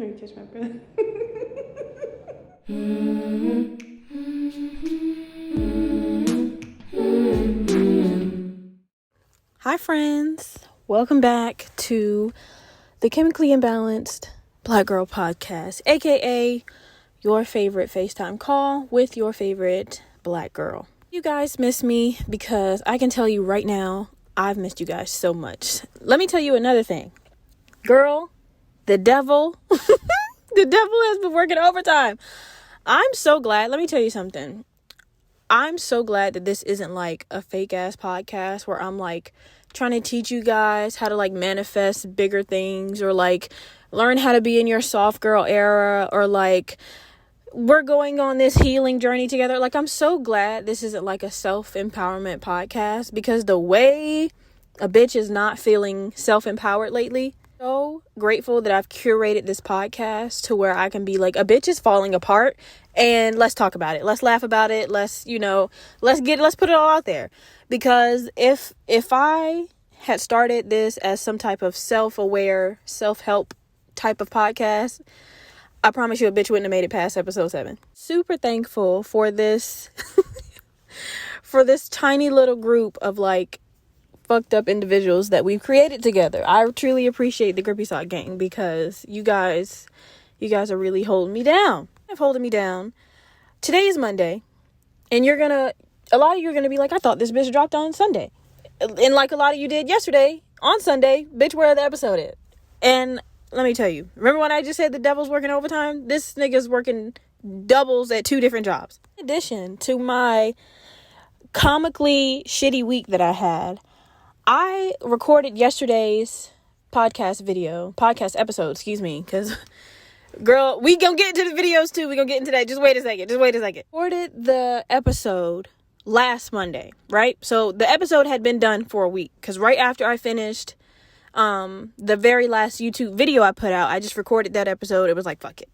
Let me catch my breath. Hi friends, welcome back to the Chemically Imbalanced Black Girl Podcast, aka your favorite FaceTime call with your favorite black girl. You guys miss me because I can tell you right now, I've missed you guys so much. Let me tell you another thing. Girl, the devil, the devil has been working overtime. I'm so glad. Let me tell you something. I'm so glad that this isn't like a fake ass podcast where I'm like trying to teach you guys how to like manifest bigger things or like learn how to be in your soft girl era or like we're going on this healing journey together. Like, I'm so glad this isn't like a self-empowerment podcast because the way a bitch is not feeling self-empowered lately, so grateful that I've curated this podcast to where I can be like, a bitch is falling apart and let's talk about it. Let's laugh about it. Let's put it all out there. Because if I had started this as some type of self-aware, self-help type of podcast, I promise you a bitch wouldn't have made it past episode 7. Super thankful for this, for this tiny little group of like fucked up individuals that we've created together. I truly appreciate the Grippy Sock Gang because you guys are really holding me down. Holding me down. Today is Monday, and a lot of you are gonna be like, I thought this bitch dropped on Sunday, and like a lot of you did yesterday on Sunday, bitch, where the episode is. And let me tell you, remember when I just said the devil's working overtime? This nigga's working doubles at 2 different jobs. In addition to my comically shitty week that I had, I recorded yesterday's podcast episode, because girl, we gonna get into the videos too. We gonna get into that. Just wait a second. Recorded the episode last Monday, right? So the episode had been done for a week because right after I finished the very last YouTube video I put out, I just recorded that episode. It was like, fuck it.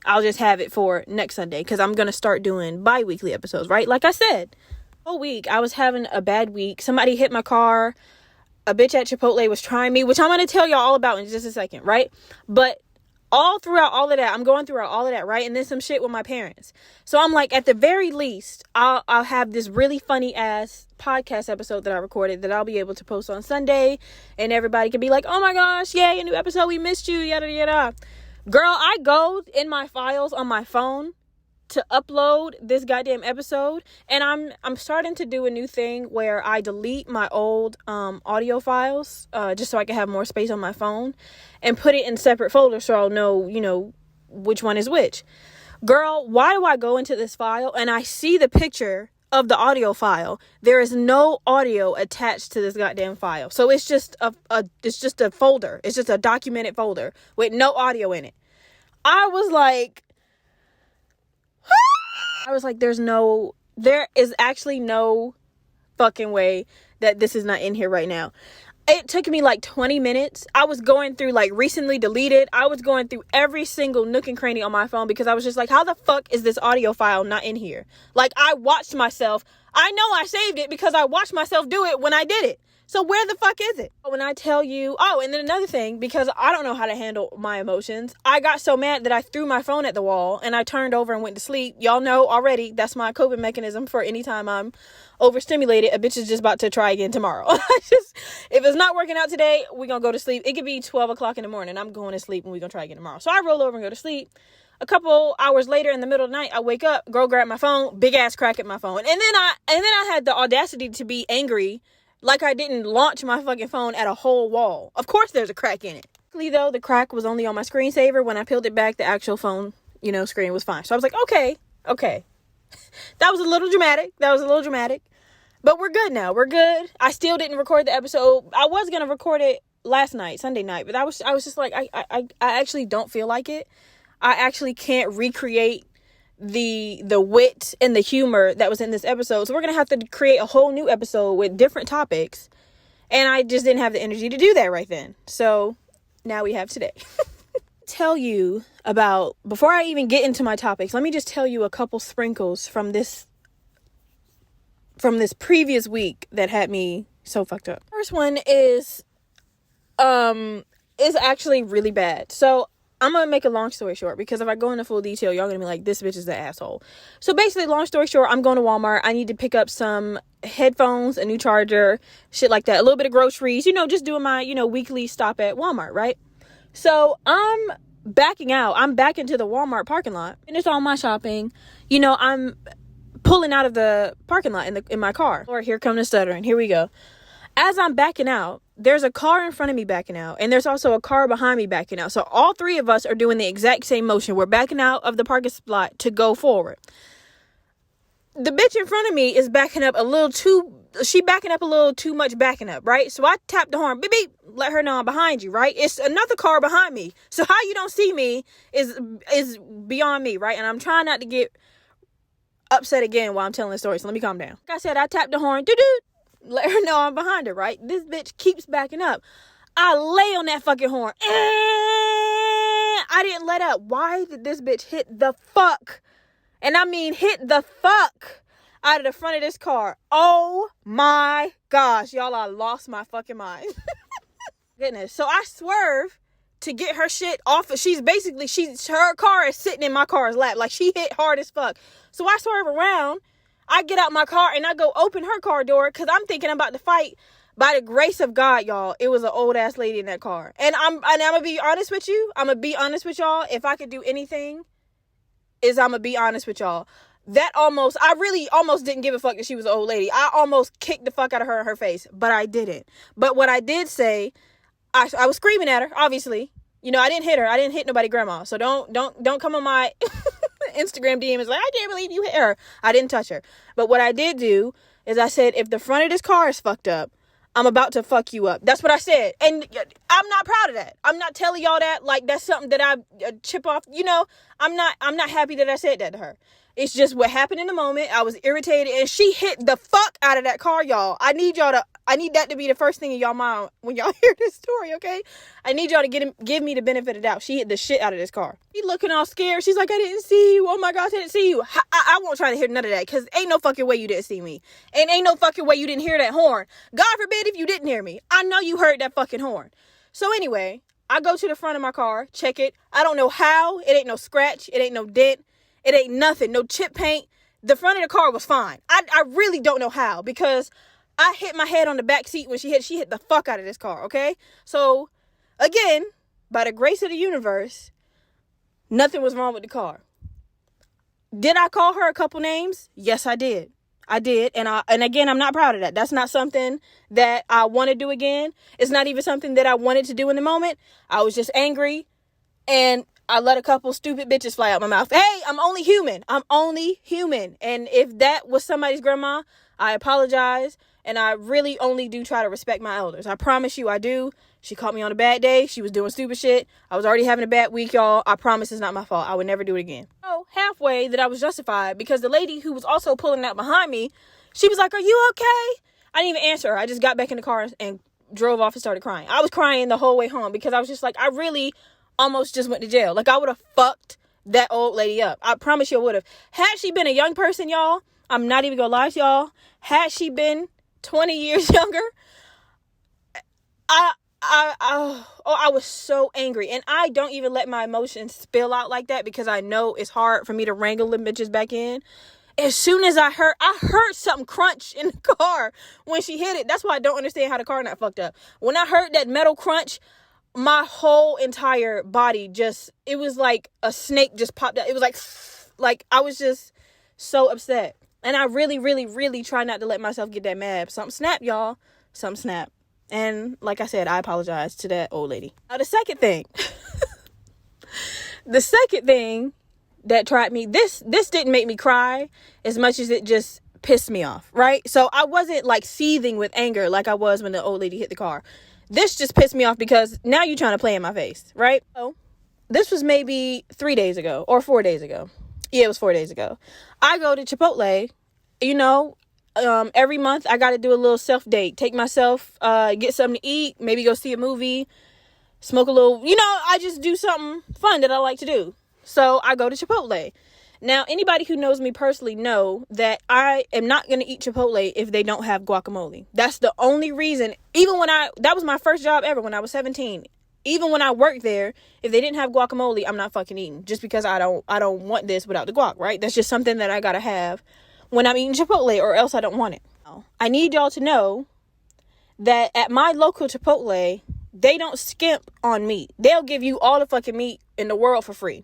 I'll just have it for next Sunday because I'm gonna start doing bi-weekly episodes, right? Like I said, whole week I was having a bad week. Somebody hit my car. A bitch at Chipotle was trying me, which I'm gonna tell y'all all about in just a second, right? But all throughout all of that, I'm going through all of that, right? And then some shit with my parents. So I'm like, at the very least, I'll have this really funny ass podcast episode that I recorded that I'll be able to post on Sunday, and everybody can be like, oh my gosh, yay, a new episode, we missed you, yada yada. Girl, I go in my files on my phone to upload this goddamn episode, and I'm starting to do a new thing where I delete my old audio files just so I can have more space on my phone and put it in separate folders so I'll know which one is which. Girl, why do I go into this file and I see the picture of the audio file? There is no audio attached to this goddamn file, so it's just a folder. It's just a documented folder with no audio in it. I was like, there is actually no fucking way that this is not in here right now. It took me like 20 minutes. I was going through like recently deleted. I was going through every single nook and cranny on my phone because I was just like, how the fuck is this audio file not in here? Like, I watched myself. I know I saved it because I watched myself do it when I did it. So where the fuck is it? When I tell you, and then another thing, because I don't know how to handle my emotions, I got so mad that I threw my phone at the wall and I turned over and went to sleep. Y'all know already, that's my coping mechanism for anytime I'm overstimulated. A bitch is just about to try again tomorrow. If it's not working out today, we're gonna go to sleep. It could be 12 o'clock in the morning. I'm going to sleep and we're gonna try again tomorrow. So I roll over and go to sleep. A couple hours later in the middle of the night, I wake up, go grab my phone, big ass crack at my phone. And then I had the audacity to be angry. Like I didn't launch my fucking phone at a whole wall. Of course there's a crack in it. Luckily though, the crack was only on my screensaver. When I peeled it back, the actual phone, screen was fine. So I was like, okay. That was a little dramatic. But we're good now. We're good. I still didn't record the episode. I was going to record it last night, Sunday night. But I was just like, I actually don't feel like it. I actually can't recreate the wit and the humor that was in this episode. So we're gonna have to create a whole new episode with different topics, and I just didn't have the energy to do that right then. So now we have today. Tell you about, before I even get into my topics, let me just tell you a couple sprinkles from this previous week that had me so fucked up. First one is actually really bad. So I'm going to make a long story short, because if I go into full detail, y'all going to be like, this bitch is the asshole. So basically, long story short, I'm going to Walmart. I need to pick up some headphones, a new charger, shit like that. A little bit of groceries, just doing my, weekly stop at Walmart, right? So I'm backing out. I'm back into the Walmart parking lot. And it's all my shopping. I'm pulling out of the parking lot in my car. Or here come the stuttering. Here we go. As I'm backing out, there's a car in front of me backing out, and there's also a car behind me backing out. So all three of us are doing the exact same motion. We're backing out of the parking spot to go forward. The bitch in front of me is backing up a little too much backing up, right? So I tap the horn, beep, beep, let her know I'm behind you, right? It's another car behind me. So how you don't see me is beyond me, right? And I'm trying not to get upset again while I'm telling the story. So let me calm down. Like I said, I tapped the horn, doo-doo. Let her know I'm behind her, right? This bitch keeps backing up. I lay on that fucking horn. I didn't let up. Why did this bitch hit the fuck? And I mean hit the fuck out of the front of this car. Oh my gosh. Y'all, I lost my fucking mind. Goodness. So I swerve to get her shit off. Her car is sitting in my car's lap. Like, she hit hard as fuck. So I swerve around. I get out my car and I go open her car door because I'm thinking I'm about to fight. By the grace of God, y'all, it was an old ass lady in that car. And I'm gonna be honest with you. I'm gonna be honest with y'all. If I could do anything, I'm gonna be honest with y'all. I really almost didn't give a fuck that she was an old lady. I almost kicked the fuck out of her in her face, but I didn't. But what I did say, I was screaming at her, obviously. I didn't hit her. I didn't hit nobody grandma. So don't come on my Instagram DM is like, I can't believe you hit her. I didn't touch her. But what I did do is I said, if the front of this car is fucked up, I'm about to fuck you up. That's what I said. And I'm not proud of that. I'm not telling y'all that like that's something that I chip off. I'm not happy that I said that to her. It's just what happened in the moment. I was irritated and she hit the fuck out of that car, y'all. I need that to be the first thing in y'all mind when y'all hear this story, okay? I need y'all to give me the benefit of the doubt. She hit the shit out of this car. She looking all scared. She's like, I didn't see you. Oh my gosh, I didn't see you. I won't try to hear none of that because ain't no fucking way you didn't see me. And ain't no fucking way you didn't hear that horn. God forbid if you didn't hear me. I know you heard that fucking horn. So anyway, I go to the front of my car, check it. I don't know how. It ain't no scratch. It ain't no dent. It ain't nothing. No chip paint. The front of the car was fine. I really don't know how because I hit my head on the back seat when she hit the fuck out of this car, okay? So, again, by the grace of the universe, nothing was wrong with the car. Did I call her a couple names? Yes, I did. I did. And again, I'm not proud of that. That's not something that I want to do again. It's not even something that I wanted to do in the moment. I was just angry and I let a couple stupid bitches fly out my mouth. Hey, I'm only human. And if that was somebody's grandma, I apologize. And I really only do try to respect my elders. I promise you I do. She caught me on a bad day. She was doing stupid shit. I was already having a bad week, y'all. I promise it's not my fault. I would never do it again. So halfway that I was justified because the lady who was also pulling out behind me, she was like, are you okay? I didn't even answer her. I just got back in the car and drove off and started crying. I was crying the whole way home because I was just like, I really almost just went to jail. Like, I would have fucked that old lady up. I promise you I would have. Had she been a young person, y'all, I'm not even gonna lie to y'all. Had she been 20 years younger, I was so angry. And I don't even let my emotions spill out like that because I know it's hard for me to wrangle them bitches back in. As soon as I heard something crunch in the car when she hit it. That's why I don't understand how the car not fucked up. When I heard that metal crunch, my whole entire body it was like a snake just popped out. It was like I was just so upset. And I really, really, really try not to let myself get that mad. Something snap, y'all. Something snap. And like I said, I apologize to that old lady. Now, the second thing that tried me, this didn't make me cry as much as it just pissed me off, right? So I wasn't like seething with anger like I was when the old lady hit the car. This just pissed me off because now you're trying to play in my face, right? So this was maybe 3 days ago or 4 days ago. Yeah, it was 4 days ago. I go to Chipotle, every month I got to do a little self-date. Take myself, get something to eat, maybe go see a movie, smoke a little, I just do something fun that I like to do. So I go to Chipotle. Now, anybody who knows me personally know that I am not going to eat Chipotle if they don't have guacamole. That's the only reason. That was my first job ever when I was 17. Even when I work there, if they didn't have guacamole, I'm not fucking eating, just because I don't want this without the guac, right? That's just something that I gotta have when I'm eating Chipotle, or else I don't want it. I need y'all to know that at my local Chipotle, they don't skimp on meat. They'll give you all the fucking meat in the world for free.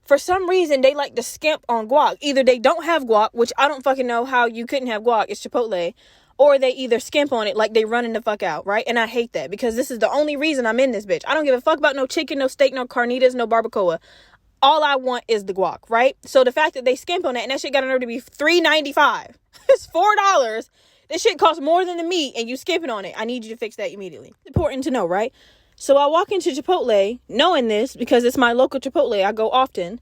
For some reason, they like to skimp on guac. Either they don't have guac, which I don't fucking know how you couldn't have guac, it's Chipotle, or they either skimp on it like they running the fuck out, right? And I hate that, because this is the only reason I'm in this bitch. I don't give a fuck about no chicken, no steak, no carnitas, no barbacoa. All I want is the guac, right? So the fact that they skimp on that, and that shit got a nerve to be $3.95. It's $4. This shit costs more than the meat, and you skipping on it. I need you to fix that immediately. It's important to know, right? So I walk into Chipotle knowing this, because it's my local Chipotle. I go often.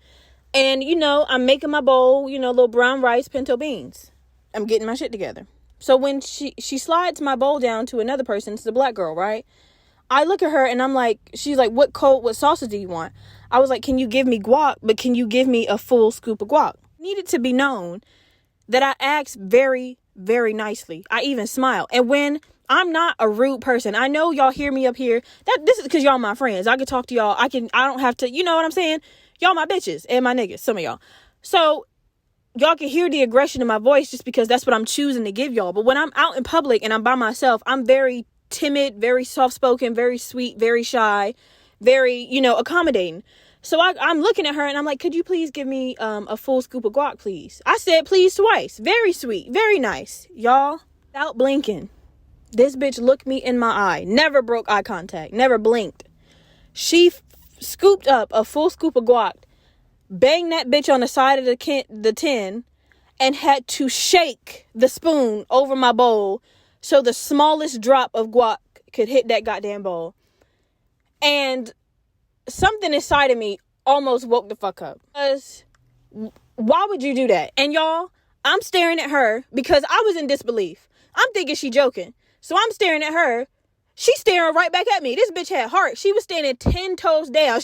And, I'm making my bowl, little brown rice, pinto beans. I'm getting my shit together. So when she slides my bowl down to another person, it's the black girl, right? I look at her and I'm like, she's like, what sauces do you want? I was like, can you give me guac, but can you give me a full scoop of guac? It needed to be known that I asked very, very nicely. I even smile. And when I'm not a rude person, I know y'all hear me up here. This is because y'all my friends. I can talk to y'all. I don't have to, you know what I'm saying? Y'all my bitches and my niggas, some of y'all. So y'all can hear the aggression in my voice just because that's what I'm choosing to give y'all. But when I'm out in public and I'm by myself, I'm very timid, very soft-spoken, very sweet, very shy, very, accommodating. So I'm looking at her and I'm like, could you please give me a full scoop of guac, please? I said please twice. Very sweet, very nice. Y'all, without blinking, this bitch looked me in my eye. Never broke eye contact. Never blinked. She scooped up a full scoop of guac, banged that bitch on the side of the tin, and had to shake the spoon over my bowl so the smallest drop of guac could hit that goddamn bowl. And something inside of me almost woke the fuck up. Because why would you do that? And y'all, I'm staring at her because I was in disbelief. I'm thinking she joking. So I'm staring at her. She's staring right back at me. This bitch had heart. She was standing 10 toes down.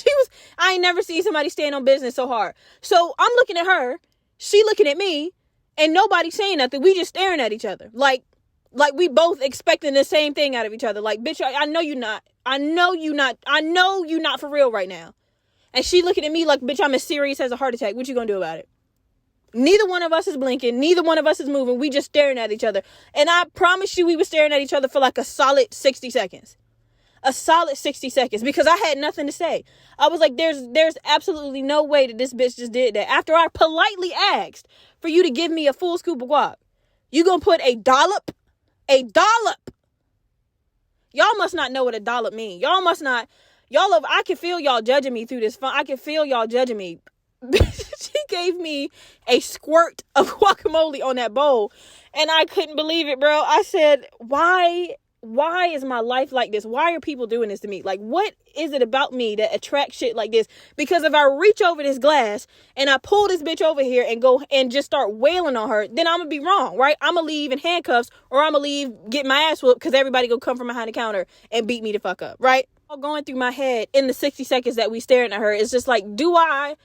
I ain't never seen somebody stand on business so hard. So I'm looking at her. She looking at me. And nobody saying nothing. We just staring at each other. Like we both expecting the same thing out of each other. Like, bitch, I know you not. I know you not for real right now. And she looking at me like, bitch, I'm as serious as a heart attack. What you gonna do about it? Neither one of us is blinking. Neither one of us is moving. We just staring at each other. And I promise you we were staring at each other for like a solid 60 seconds. A solid 60 seconds. Because I had nothing to say. I was like, there's absolutely no way that this bitch just did that. After I politely asked for you to give me a full scoop of guac, you gonna put a dollop? A dollop? Y'all must not know what a dollop means. I can feel y'all judging me through this phone. I can feel y'all judging me. She gave me a squirt of guacamole on that bowl, and I couldn't believe it, bro. I said, why is my life like this? Why are people doing this to me? Like, what is it about me that attracts shit like this? Because if I reach over this glass and I pull this bitch over here and go and just start wailing on her, then I'm gonna be wrong, right? I'm gonna leave in handcuffs, or I'm gonna leave get my ass whooped because everybody gonna come from behind the counter and beat me the fuck up, right? All going through my head in the 60 seconds that we staring at her is just like, do I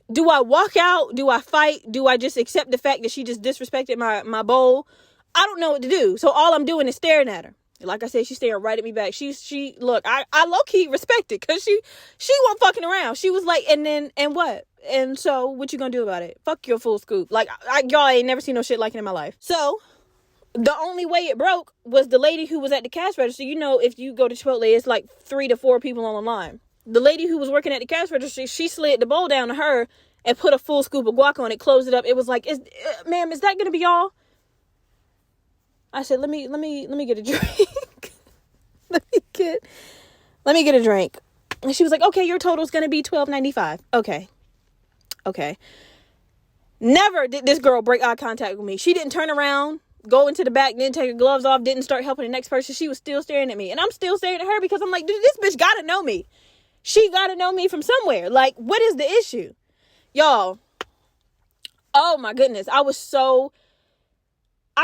walk out? Do I fight? Do I just accept the fact that she just disrespected my bowl? I don't know what to do. So all I'm doing is staring at her. Like I said, she's staring right at me back. Look, I low-key respect it, because she wasn't fucking around. She was like, and what? And so what you gonna do about it? Fuck your full scoop. Like, y'all ain't never seen no shit like it in my life. So the only way it broke was the lady who was at the cash register. If you go to Chipotle, it's like 3 to 4 people on the line. The lady who was working at the cash register, she slid the bowl down to her and put a full scoop of guac on it, closed it up. It was like, ma'am, is that gonna be y'all? I said, let me get a drink. let me get a drink. And she was like, okay, your total is going to be $12.95. Okay. Never did this girl break eye contact with me. She didn't turn around, go into the back, didn't take her gloves off, didn't start helping the next person. She was still staring at me. And I'm still staring at her because I'm like, dude, this bitch got to know me. She got to know me from somewhere. Like, what is the issue? Y'all, oh my goodness. I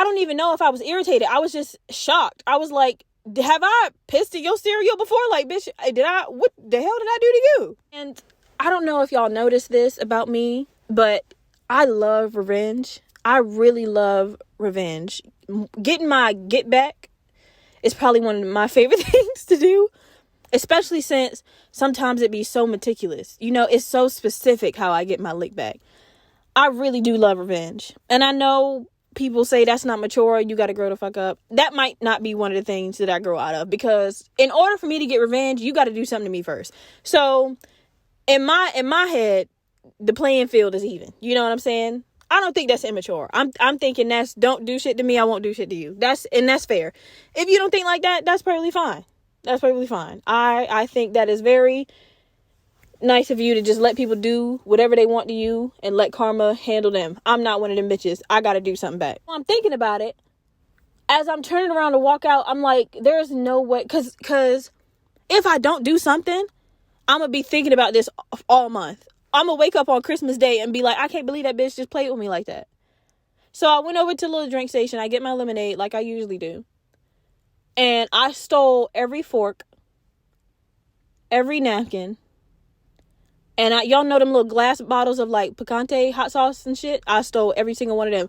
don't even know if I was irritated. I was just shocked. I was like, have I pissed in your cereal before? Like, bitch, what the hell did I do to you? And I don't know if y'all noticed this about me, but I love revenge. I really love revenge. Getting my get back is probably one of my favorite things to do. especially since sometimes it be so meticulous. It's so specific how I get my lick back. I really do love revenge. And I know people say that's not mature, you got to grow the fuck up. That might not be one of the things that I grow out of, because in order for me to get revenge, you got to do something to me first. So in my head, the playing field is even. You know what I'm saying? I don't think that's immature. I'm thinking that's, don't do shit to me, I won't do shit to you. That's fair. If you don't think like that, that's perfectly fine. That's perfectly fine. I think that is very nice of you to just let people do whatever they want to you and let karma handle them. I'm not one of them bitches. I gotta do something back. I'm thinking about it. As I'm turning around to walk out, I'm like, there's no way, because if I don't do something, I'm gonna be thinking about this all month. I'm gonna wake up on Christmas Day and be like, I can't believe that bitch just played with me like that. So I went over to the little drink station. I get my lemonade like I usually do. And I stole every fork, every napkin. And y'all know them little glass bottles of like picante hot sauce and shit? I stole every single one of them.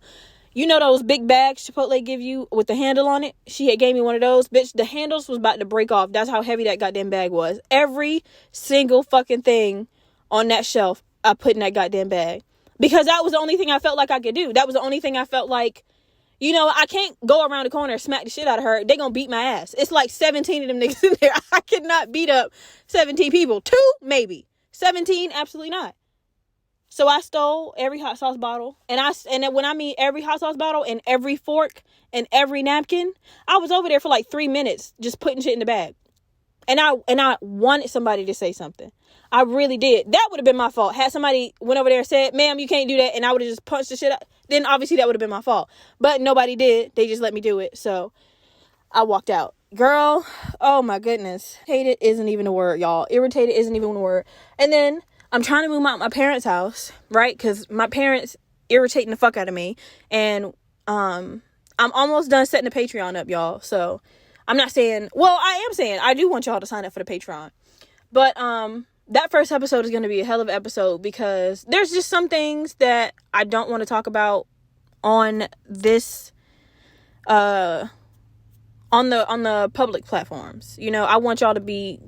You know those big bags Chipotle give you with the handle on it? She had gave me one of those. Bitch, the handles was about to break off. That's how heavy that goddamn bag was. Every single fucking thing on that shelf, I put in that goddamn bag. Because that was the only thing I felt like I could do. That was the only thing I felt like, I can't go around the corner and smack the shit out of her. They gonna beat my ass. It's like 17 of them niggas in there. I could not beat up 17 people. 2, maybe. 17, absolutely not. So I stole every hot sauce bottle. And when I mean every hot sauce bottle and every fork and every napkin, I was over there for like 3 minutes just putting shit in the bag. And I wanted somebody to say something. I really did. That would have been my fault. Had somebody went over there and said, ma'am, you can't do that, and I would have just punched the shit out, then obviously that would have been my fault. But nobody did. They just let me do it. So I walked out. Girl, oh my goodness. Hated isn't even a word, y'all. Irritated isn't even a word. And then I'm trying to move out my parents' house, right? Because my parents irritating the fuck out of me. And I'm almost done setting the Patreon up, y'all. So I'm not saying, well, I am saying I do want y'all to sign up for the Patreon. But that first episode is going to be a hell of an episode, because there's just some things that I don't want to talk about on this on the public platforms. I want y'all to be,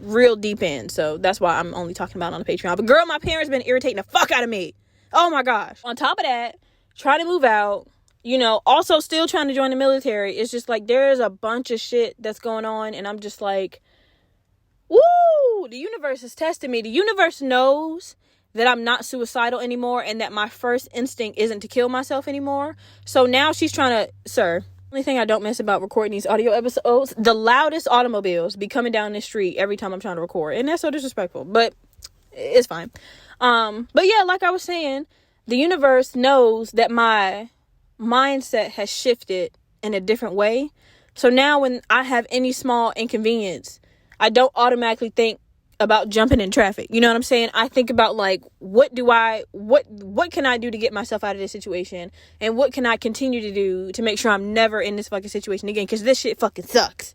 real deep in. So that's why I'm only talking about it on the Patreon. But girl, my parents been irritating the fuck out of me. Oh my gosh. On top of that, trying to move out, also still trying to join the military. It's just like there's a bunch of shit that's going on, and I'm just like, woo, the universe is testing me. The universe knows that I'm not suicidal anymore and that my first instinct isn't to kill myself anymore. So now she's trying to, sir, only thing I don't miss about recording these audio episodes, the loudest automobiles be coming down the street every time I'm trying to record. And that's so disrespectful, but it's fine. But yeah, like I was saying, the universe knows that my mindset has shifted in a different way. So now when I have any small inconvenience, I don't automatically think about jumping in traffic. You know what I'm saying? I think about like, what can I do to get myself out of this situation? And what can I continue to do to make sure I'm never in this fucking situation again? Because this shit fucking sucks.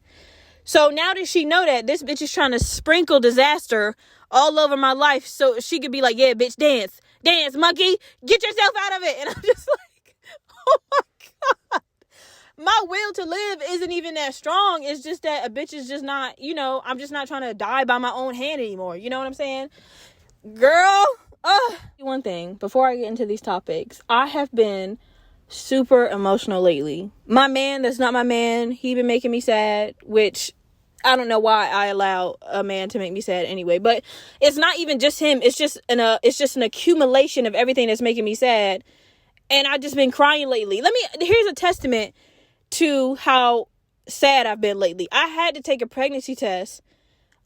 So now that she know that, this bitch is trying to sprinkle disaster all over my life so she could be like, yeah, bitch, dance, monkey, get yourself out of it. And I'm just like, oh my God. My will to live isn't even that strong. It's just that a bitch is just not, I'm just not trying to die by my own hand anymore. You know what I'm saying? Girl, one thing, before I get into these topics, I have been super emotional lately. My man, that's not my man, he been making me sad, which I don't know why I allow a man to make me sad anyway. But it's not even just him. It's just an accumulation of everything that's making me sad. And I've just been crying lately. Here's a testament to how sad I've been lately. I had to take a pregnancy test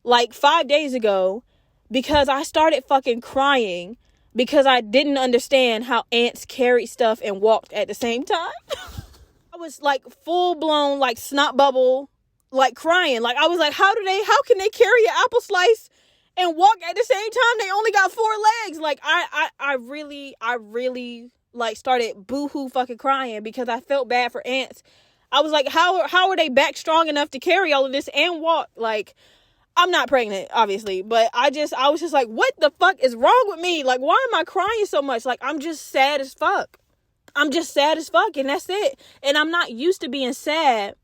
like 5 days ago because I started fucking crying because I didn't understand how ants carried stuff and walked at the same time. I was like full blown like snot bubble, like crying. Like I was like, how can they carry an apple slice and walk at the same time? They only got 4 legs. Like I really like started boohoo fucking crying because I felt bad for ants. I was like, how are they back strong enough to carry all of this and walk? Like, I'm not pregnant, obviously, but I was just like, what the fuck is wrong with me? Like, why am I crying so much? Like, I'm just sad as fuck. I'm just sad as fuck, and that's it. And I'm not used to being sad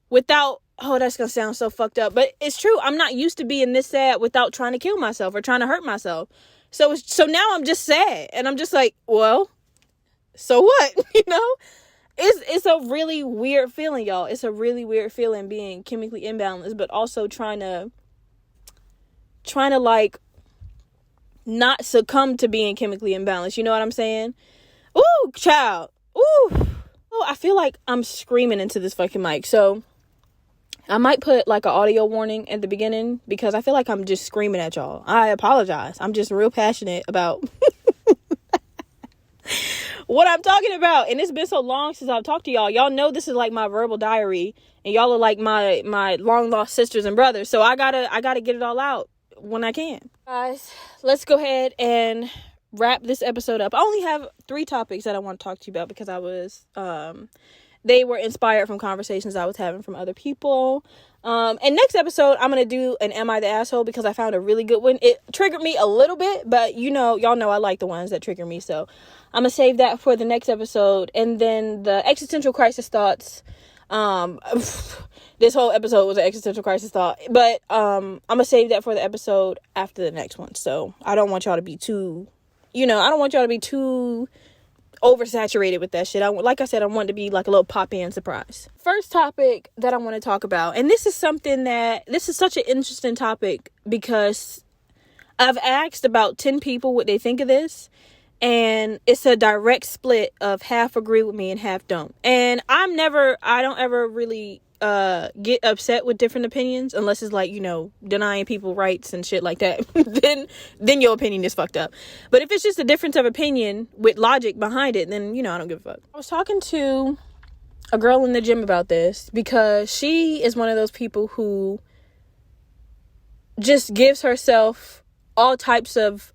without, oh, that's gonna sound so fucked up, but it's true. I'm not used to being this sad without trying to kill myself or trying to hurt myself. So now I'm just sad, and I'm just like, well, so what? It's a really weird feeling, y'all. It's a really weird feeling being chemically imbalanced, but also trying to like not succumb to being chemically imbalanced. You know what I'm saying? Ooh, child. Ooh. Oh, I feel like I'm screaming into this fucking mic. So I might put like an audio warning at the beginning because I feel like I'm just screaming at y'all. I apologize. I'm just real passionate about what I'm talking about. And it's been so long since I've talked to y'all. Y'all know this is like my verbal diary, and y'all are like my long lost sisters and brothers. So I gotta get it all out when I can. Guys, let's go ahead and wrap this episode up. I only have 3 topics that I want to talk to you about because they were inspired from conversations I was having from other people. And next episode, I'm going to do an Am I the Asshole, because I found a really good one. It triggered me a little bit, but y'all know I like the ones that trigger me. So I'm going to save that for the next episode. And then the existential crisis thoughts. This whole episode was an existential crisis thought, but I'm going to save that for the episode after the next one. So I don't want y'all to be too, I don't want y'all to be too oversaturated with that shit. Like I said, I want it to be like a little pop-in surprise. First topic that I want to talk about, and this is such an interesting topic because I've asked about 10 people what they think of this, and it's a direct split of half agree with me and half don't. And I don't ever really get upset with different opinions unless it's like, denying people rights and shit like that. then your opinion is fucked up. But if it's just a difference of opinion with logic behind it, then I don't give a fuck. I was talking to a girl in the gym about this because she is one of those people who just gives herself all types of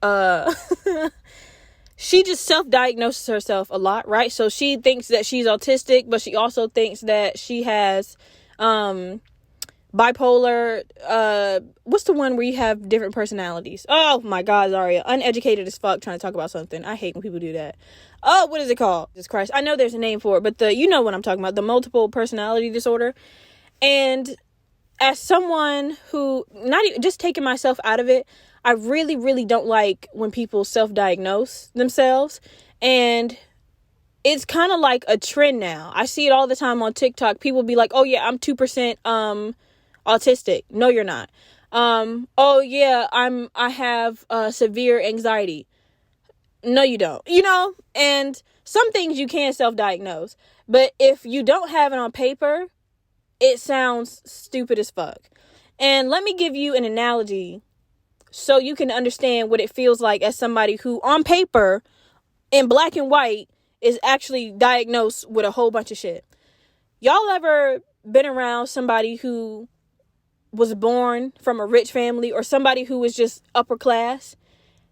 she just self-diagnoses herself a lot, right? So she thinks that she's autistic, but she also thinks that she has bipolar. What's the one where you have different personalities? Oh my God, Zaria. Uneducated as fuck trying to talk about something. I hate when people do that. Oh, what is it called? Jesus Christ. I know there's a name for it, but you know what I'm talking about. The multiple personality disorder. And as someone who, not even just taking myself out of it, I really, really don't like when people self-diagnose themselves. And it's kind of like a trend now. I see it all the time on TikTok. People be like, oh yeah, I'm 2% autistic. No, you're not. Oh yeah, I have severe anxiety. No, you don't. And some things you can self-diagnose. But if you don't have it on paper, it sounds stupid as fuck. And let me give you an analogy so you can understand what it feels like as somebody who, on paper, in black and white, is actually diagnosed with a whole bunch of shit. Y'all ever been around somebody who was born from a rich family, or somebody who was just upper class,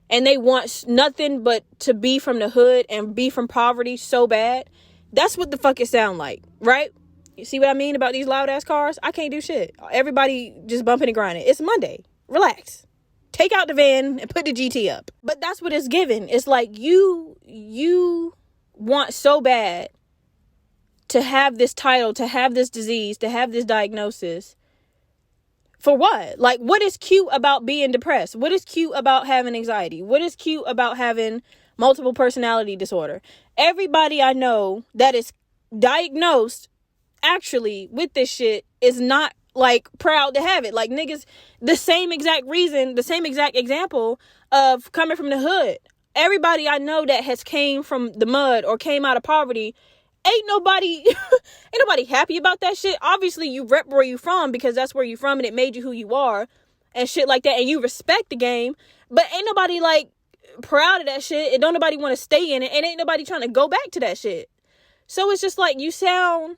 and they want nothing but to be from the hood and be from poverty so bad? That's what the fuck it sound like, right? You see what I mean about these loud ass cars? I can't do shit. Everybody just bumping and grinding. It's Monday. Relax. Take out the van and put the GT up. But that's what it's given. It's like you want so bad to have this title, to have this disease, to have this diagnosis. For what? Like, what is cute about being depressed? What is cute about having anxiety? What is cute about having multiple personality disorder? Everybody I know that is diagnosed actually with this shit is not like proud to have it. Like, niggas, the same exact reason, the same exact example of coming from the hood. Everybody I know that has came from the mud or came out of poverty, ain't nobody happy about that shit. Obviously you rep where you from because that's where you from and it made you who you are and shit like that, and you respect the game, but ain't nobody like proud of that shit, and don't nobody want to stay in it, and ain't nobody trying to go back to that shit. So it's just like you sound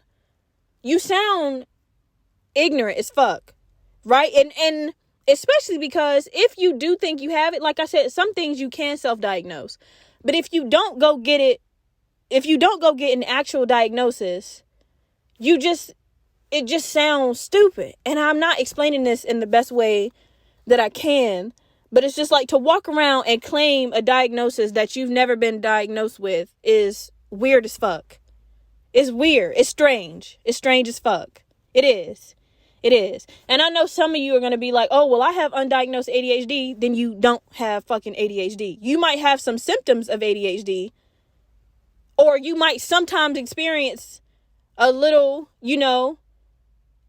ignorant as fuck, right? And especially because if you do think you have it, like I said, some things you can self-diagnose, but if you don't go get an actual diagnosis, it just sounds stupid. And I'm not explaining this in the best way that I can, but it's just like to walk around and claim a diagnosis that you've never been diagnosed with is weird as fuck. It's weird. It's strange. It's strange as fuck. It is. It is. And I know some of you are going to be like, oh, well, I have undiagnosed ADHD. Then you don't have fucking ADHD. You might have some symptoms of ADHD. Or you might sometimes experience a little,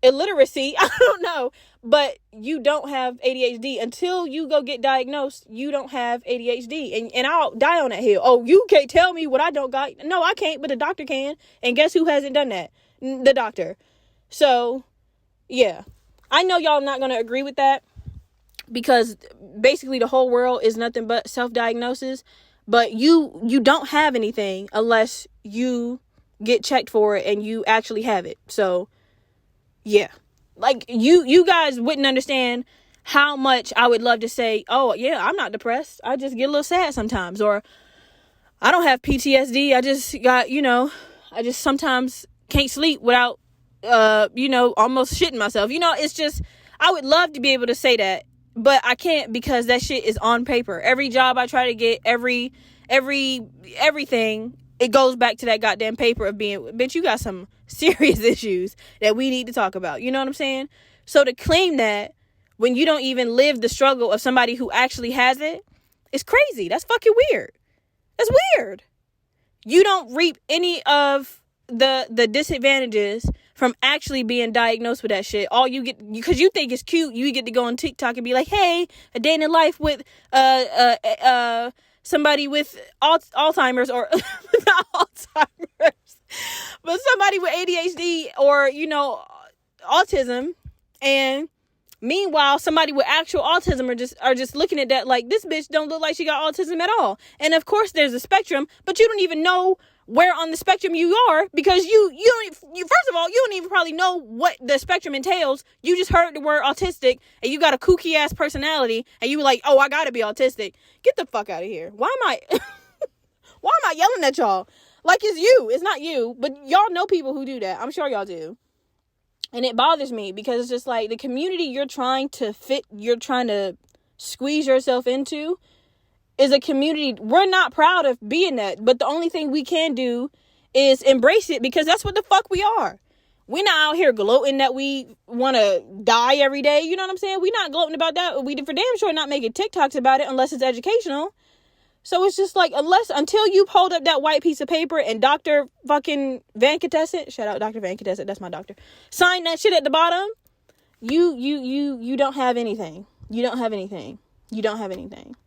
illiteracy. I don't know. But you don't have ADHD. Until you go get diagnosed, you don't have ADHD. And I'll die on that hill. Oh, you can't tell me what I don't got. No, I can't, but the doctor can. And guess who hasn't done that? The doctor. So, yeah. I know y'all not going to agree with that. Because basically the whole world is nothing but self-diagnosis. But you don't have anything unless you get checked for it and you actually have it. So, yeah. Like, you guys wouldn't understand how much I would love to say, oh, yeah, I'm not depressed. I just get a little sad sometimes. Or, I don't have PTSD. I just got, I just sometimes can't sleep without, almost shitting myself. It's just, I would love to be able to say that. But I can't because that shit is on paper. Every job I try to get, everything, it goes back to that goddamn paper of being, bitch, you got some serious issues that we need to talk about. You know what I'm saying? So to claim that when you don't even live the struggle of somebody who actually has it, it's crazy. That's fucking weird. That's weird. You don't reap any of the disadvantages from actually being diagnosed with that shit. All you get, because you think it's cute, you get to go on TikTok and be like, hey, a day in the life with somebody with Alzheimer's, or not Alzheimer's, but somebody with ADHD or, autism. And meanwhile, somebody with actual autism are just looking at that like, this bitch don't look like she got autism at all. And of course there's a spectrum, but you don't even know where on the spectrum you are, because you first of all, you don't even probably know what the spectrum entails. You just heard the word autistic and you got a kooky ass personality and you were like, oh, I gotta be autistic. Get the fuck out of here. Why am I yelling at y'all? Like it's you. It's not you, but y'all know people who do that. I'm sure y'all do. And it bothers me because it's just like the community you're trying to squeeze yourself into is a community. We're not proud of being that, but the only thing we can do is embrace it, because that's what the fuck we are. We're not out here gloating that we want to die every day. You know what I'm saying? We're not gloating about that. We for damn sure not making TikToks about it unless it's educational. So it's just like, until you hold up that white piece of paper and Dr. fucking Venkatesson, shout out Dr. Venkatesson, that's my doctor, sign that shit at the bottom, you don't have anything. You don't have anything. You don't have anything.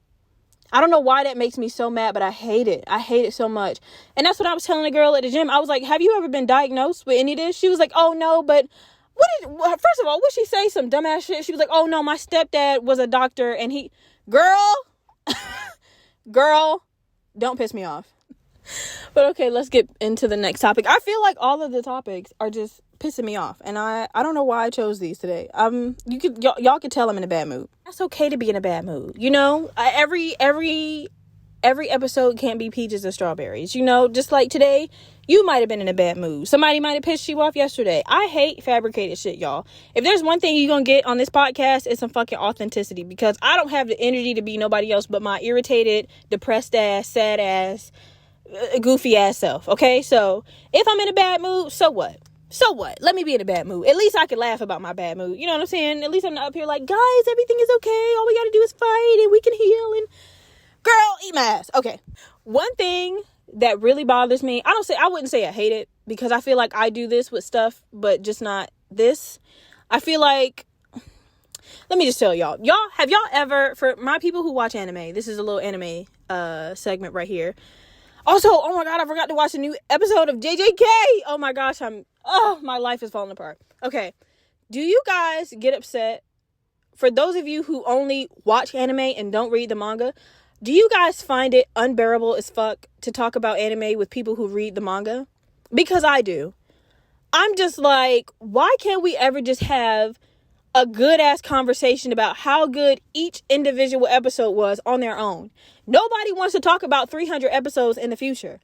I don't know why that makes me so mad, but I hate it. I hate it so much. And that's what I was telling the girl at the gym. I was like, have you ever been diagnosed with any of this? She was like, oh, no, but first of all, would she say some dumbass shit? She was like, oh, no, my stepdad was a doctor and girl, don't piss me off. But okay, let's get into the next topic. I feel like all of the topics are just pissing me off, and I don't know why I chose these today. Y'all could tell I'm in a bad mood. That's okay to be in a bad mood, every episode can't be peaches and strawberries, just like today you might have been in a bad mood. Somebody might have pissed you off yesterday. I hate fabricated shit, y'all. If there's one thing you're gonna get on this podcast, it's some fucking authenticity, because I don't have the energy to be nobody else but my irritated, depressed ass, sad ass, goofy ass self. Okay, so if I'm in a bad mood, so what? Let me be in a bad mood. At least I can laugh about my bad mood. You know what I'm saying? At least I'm not up here like, guys, everything is okay. All we gotta do is fight and we can heal. And girl, eat my ass. Okay. One thing that really bothers me, I wouldn't say I hate it, because I feel like I do this with stuff, but just not this. I feel like, let me just tell y'all, have y'all ever, for my people who watch anime, this is a little anime segment right here. Also, oh my God, I forgot to watch a new episode of JJK. Oh my gosh, my life is falling apart. Okay. Do you guys get upset? For those of you who only watch anime and don't read the manga, do you guys find it unbearable as fuck to talk about anime with people who read the manga? Because I do. I'm just like, why can't we ever just have a good ass conversation about how good each individual episode was on their own? Nobody wants to talk about 300 episodes in the future.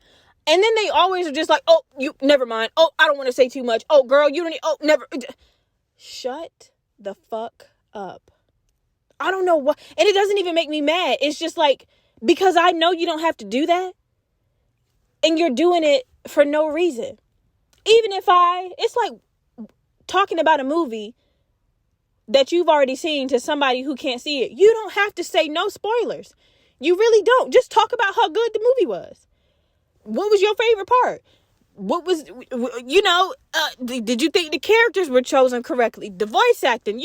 And then they always are just like, oh, you, never mind. Oh, I don't want to say too much. Oh, girl, you don't need, oh, never. Shut the fuck up. I don't know what, and it doesn't even make me mad. It's just like, because I know you don't have to do that, and you're doing it for no reason. Even if it's like, talking about a movie that you've already seen to somebody who can't see it. You don't have to say no spoilers. You really don't. Just talk about how good the movie was. What was your favorite part? What was, did you think the characters were chosen correctly? The voice acting,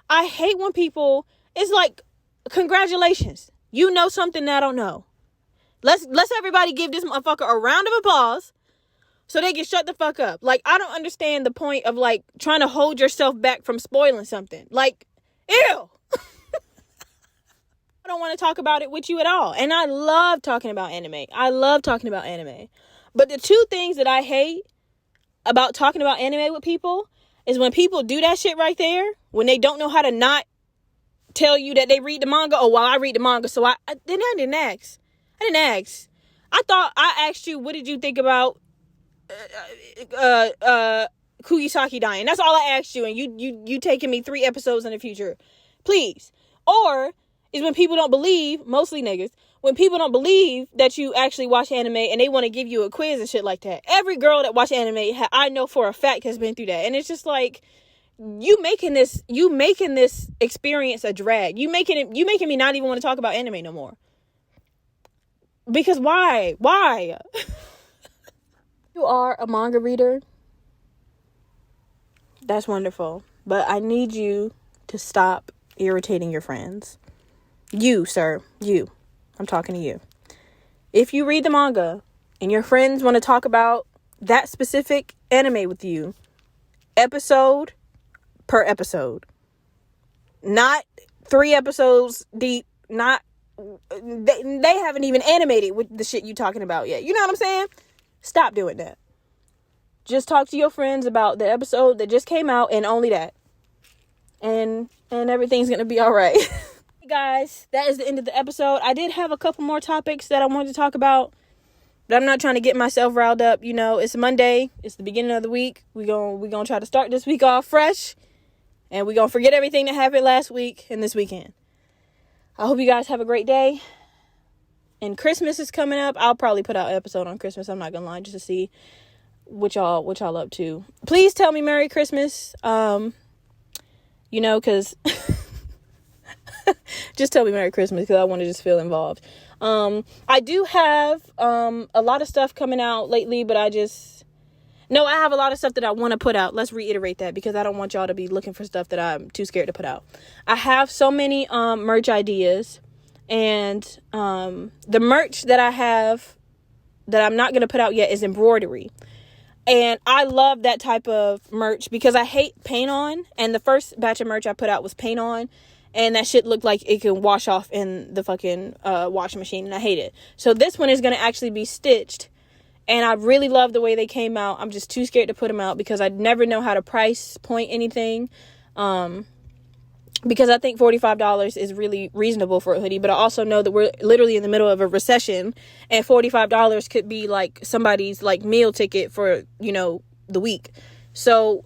I hate when people, it's like, congratulations. You know something that I don't know. Let's everybody give this motherfucker a round of applause so they can shut the fuck up. Like, I don't understand the point of, like, trying to hold yourself back from spoiling something. Like, ew. I don't want to talk about it with you at all. And I love talking about anime. But the two things that I hate about talking about anime with people is when people do that shit right there, when they don't know how to not tell you that they read the manga. Oh, well, I read the manga, so I didn't ask. I thought I asked you, what did you think about Kugisaki dying? That's all I asked you, and you taking me 3 episodes in the future. Please. Or is when people don't believe, mostly niggas, when people don't believe that you actually watch anime and they want to give you a quiz and shit like that. Every girl that watch anime, I know for a fact, has been through that. And it's just like, you making this experience a drag. You making me not even want to talk about anime no more. Because why? You are a manga reader. That's wonderful. But I need you to stop irritating your friends. You, sir. You. I'm talking to you. If you read the manga and your friends want to talk about that specific anime with you, episode per episode, not 3 episodes deep, not they haven't even animated with the shit you talking about yet. You know what I'm saying? Stop doing that. Just talk to your friends about the episode that just came out and only that. And everything's going to be all right. Guys, that is the end of the episode. I did have a couple more topics that I wanted to talk about, but I'm not trying to get myself riled up. It's Monday. It's the beginning of the week. We're gonna try to start this week off fresh, and we're gonna forget everything that happened last week and this weekend. I hope you guys have a great day. And Christmas is coming up. I'll probably put out an episode on Christmas. I'm not gonna lie, just to see what y'all up to. Please tell me Merry Christmas. Because just tell me Merry Christmas, because I want to just feel involved. I do have a lot of stuff coming out lately, but I have a lot of stuff that I want to put out. Let's reiterate that, because I don't want y'all to be looking for stuff that I'm too scared to put out. I have so many merch ideas, and the merch that I have that I'm not going to put out yet is embroidery. And I love that type of merch because I hate paint on. And the first batch of merch I put out was paint on. And that shit looked like it can wash off in the fucking washing machine. And I hate it. So this one is going to actually be stitched. And I really love the way they came out. I'm just too scared to put them out because I never know how to price point anything. Because I think $45 is really reasonable for a hoodie. But I also know that we're literally in the middle of a recession. And $45 could be like somebody's like meal ticket for, the week. So,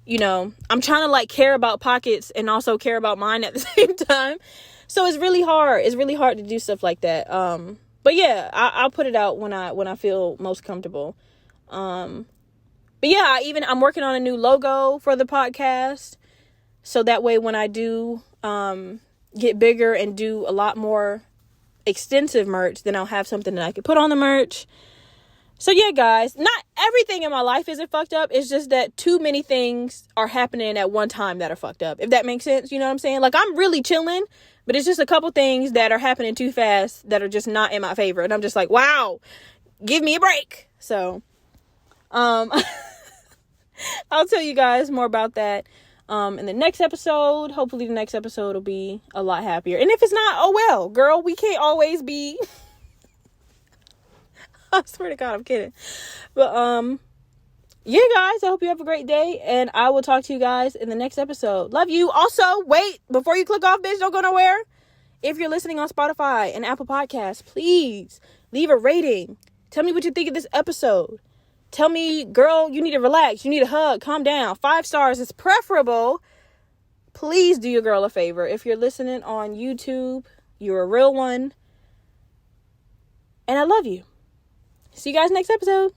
I'm trying to like care about pockets and also care about mine at the same time. So it's really hard. It's really hard to do stuff like that. But yeah, I'll put it out when I feel most comfortable. But yeah, I'm working on a new logo for the podcast. So that way when I do get bigger and do a lot more extensive merch, then I'll have something that I can put on the merch. So yeah, guys, not everything in my life isn't fucked up. It's just that too many things are happening at one time that are fucked up. If that makes sense, you know what I'm saying? Like, I'm really chilling, but it's just a couple things that are happening too fast that are just not in my favor. And I'm just like, wow, give me a break. So, I'll tell you guys more about that in the next episode. Hopefully the next episode will be a lot happier. And if it's not, oh well, girl, we can't always be... I swear to God, I'm kidding. But, yeah, guys, I hope you have a great day. And I will talk to you guys in the next episode. Love you. Also, wait, before you click off, bitch, don't go nowhere. If you're listening on Spotify and Apple Podcasts, please leave a rating. Tell me what you think of this episode. Tell me, girl, you need to relax. You need a hug. Calm down. 5 stars is preferable. Please do your girl a favor. If you're listening on YouTube, you're a real one. And I love you. See you guys next episode.